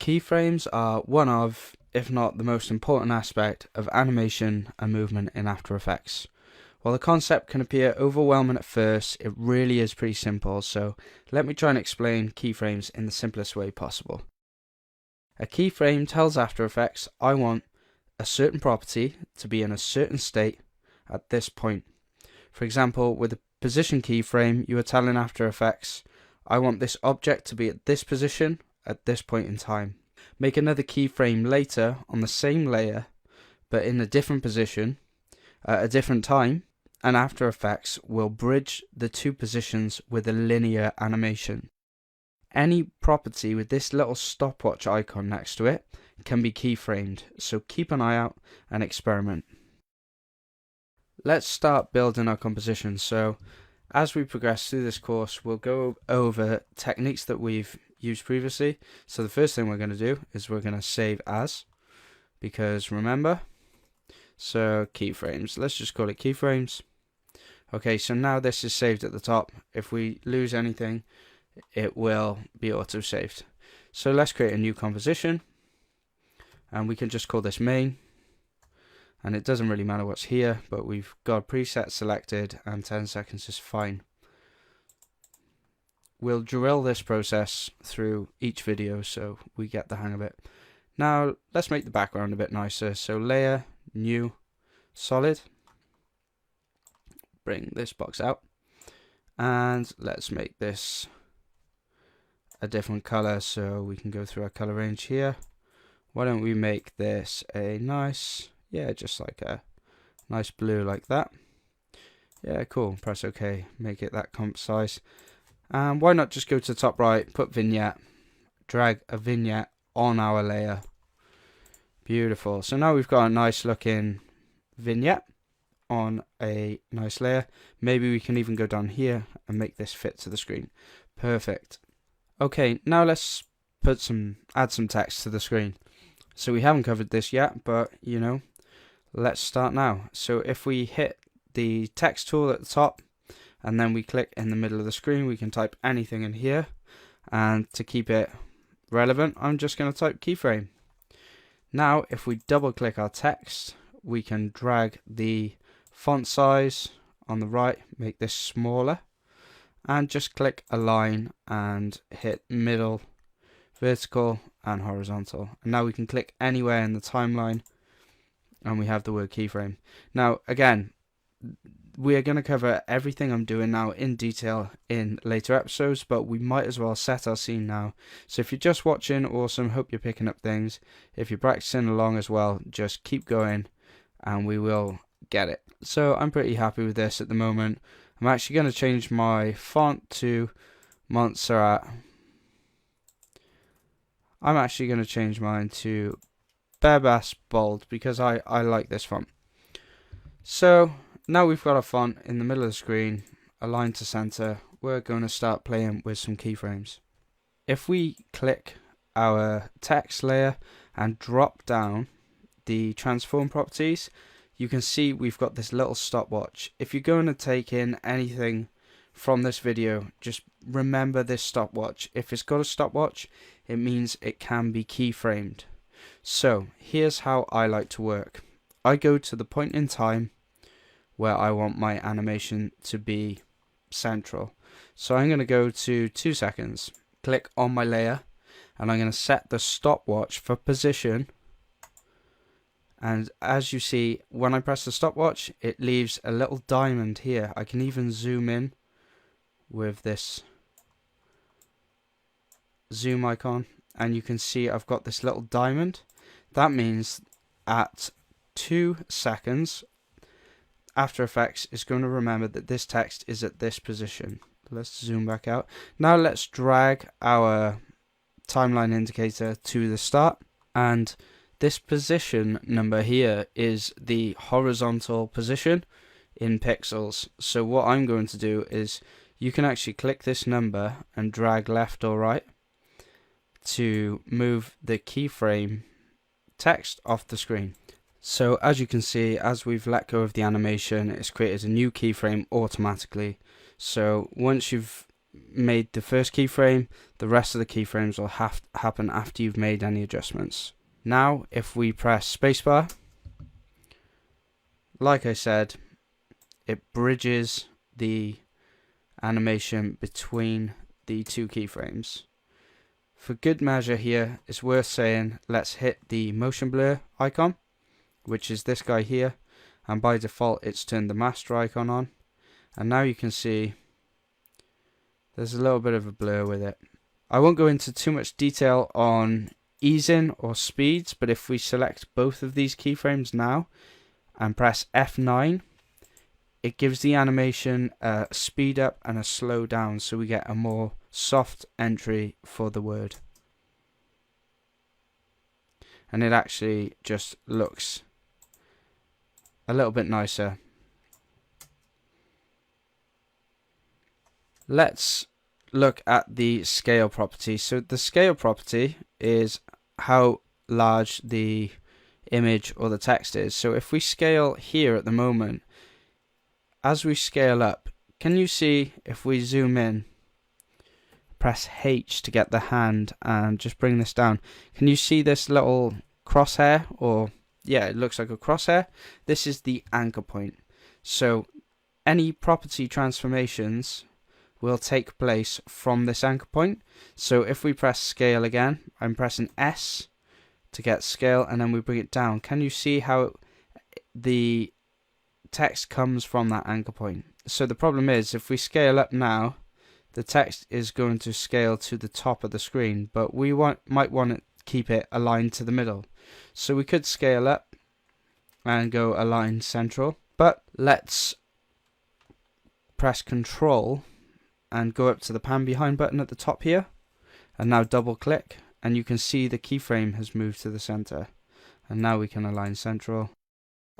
Keyframes are one of, if not the most important aspect of animation and movement in After Effects. While the concept can appear overwhelming at first, it really is pretty simple, so let me try and explain keyframes in the simplest way possible. A keyframe tells After Effects I want a certain property to be in a certain state at this point. For example, with a position keyframe, you are telling After Effects I want this object to be at this position at this point in time. Make another keyframe later on the same layer but in a different position at a different time, and After Effects will bridge the two positions with a linear animation. Any property with this little stopwatch icon next to it can be keyframed, so keep an eye out and experiment. Let's start building our composition. So as we progress through this course, we'll go over techniques that we've used previously. So the first thing we're going to do is we're going to save as, because remember, so keyframes, let's just call it keyframes. Okay, so now this is saved at the top. If we lose anything, it will be auto saved. So let's create a new composition, and we can just call this main, and it doesn't really matter what's here, but we've got preset selected and 10 seconds is fine. We'll drill this process through each video so we get the hang of it. Now let's make the background a bit nicer. So layer, new, solid. Bring this box out, and let's make this a different color so we can go through our color range here. Why don't we make this a nice, just like a nice blue like that. Yeah, cool. Press OK. Make it that comp size. And why not just go to the top right, put vignette, drag a vignette on our layer. Beautiful. So now we've got a nice looking vignette on a nice layer. Maybe we can even go down here and make this fit to the screen. Perfect. Okay, now let's add some text to the screen. So we haven't covered this yet, but let's start now. So if we hit the text tool at the top and then we click in the middle of the screen, we can type anything in here, and to keep it relevant, I'm just going to type keyframe. Now if we double click our text, we can drag the font size on the right, make this smaller, and just click align and hit middle, vertical and horizontal. And now we can click anywhere in the timeline and we have the word keyframe. Now again, we are going to cover everything I'm doing now in detail in later episodes, but we might as well set our scene now. So if you're just watching, awesome, hope you're picking up things. If you're practicing along as well, just keep going and we will get it. So I'm pretty happy with this at the moment. I'm actually going to change my font to Montserrat. I'm actually going to change mine to Bebas Bold because I like this font. So now we've got our font in the middle of the screen, aligned to center, we're going to start playing with some keyframes. If we click our text layer and drop down the transform properties, you can see we've got this little stopwatch. If you're going to take in anything from this video, just remember this stopwatch. If it's got a stopwatch, it means it can be keyframed. So here's how I like to work. I go to the point in time where I want my animation to be central. So I'm going to go to 2 seconds, click on my layer, and I'm going to set the stopwatch for position. And as you see, when I press the stopwatch, it leaves a little diamond here. I can even zoom in with this zoom icon, and you can see I've got this little diamond. That means at 2 seconds, After Effects is going to remember that this text is at this position. Let's zoom back out. Now let's drag our timeline indicator to the start, and this position number here is the horizontal position in pixels. So what I'm going to do is you can actually click this number and drag left or right to move the keyframe text off the screen. So as you can see, as we've let go of the animation, it's created a new keyframe automatically. So once you've made the first keyframe, the rest of the keyframes will have to happen after you've made any adjustments. Now, if we press spacebar, like I said, it bridges the animation between the two keyframes. For good measure here, it's worth saying, let's hit the motion blur icon, which is this guy here, and by default it's turned the master icon on, and now you can see there's a little bit of a blur with it. I won't go into too much detail on easing or speeds, but if we select both of these keyframes now and press F9, it gives the animation a speed up and a slow down, so we get a more soft entry for the word. And it actually just looks a little bit nicer. Let's look at the scale property. So the scale property is how large the image or the text is. So if we scale here at the moment, as we scale up, can you see if we zoom in, press H to get the hand and just bring this down, can you see this little crosshair? Or yeah, it looks like a crosshair. This is the anchor point. So any property transformations will take place from this anchor point. So if we press scale again, I'm pressing S to get scale, and then we bring it down. Can you see how the text comes from that anchor point? So the problem is, if we scale up now, the text is going to scale to the top of the screen, but we might want to keep it aligned to the middle. So we could scale up and go align central, but let's press Control and go up to the pan behind button at the top here, and now double click, and you can see the keyframe has moved to the center, and now we can align central.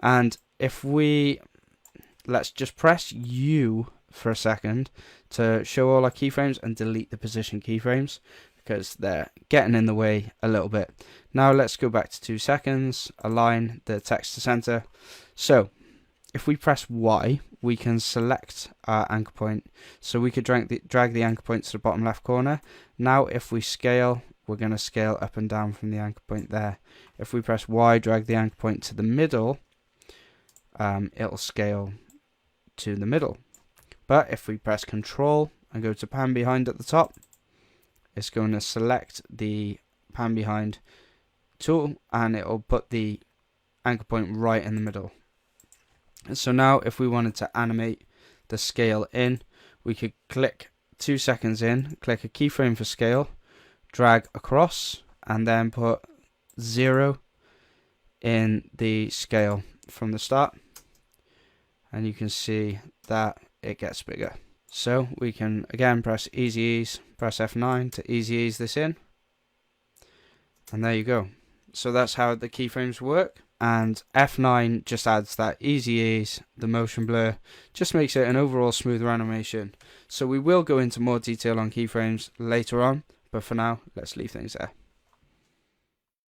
And if let's just press U for a second to show all our keyframes and delete the position keyframes because they're getting in the way a little bit. Now let's go back to 2 seconds, align the text to center. So if we press Y, we can select our anchor point. So we could drag the anchor point to the bottom left corner. Now if we scale, we're going to scale up and down from the anchor point there. If we press Y, drag the anchor point to the middle, it'll scale to the middle. But if we press Control and go to pan behind at the top, it's going to select the pan behind tool, and it'll put the anchor point right in the middle. And so now if we wanted to animate the scale in, we could click 2 seconds in, click a keyframe for scale, drag across, and then put 0 in the scale from the start, and you can see that it gets bigger. So we can again press easy ease, press F9 to easy ease this in, and there you go. So that's how the keyframes work, and F9 just adds that easy ease, the motion blur, just makes it an overall smoother animation. So we will go into more detail on keyframes later on, but for now let's leave things there.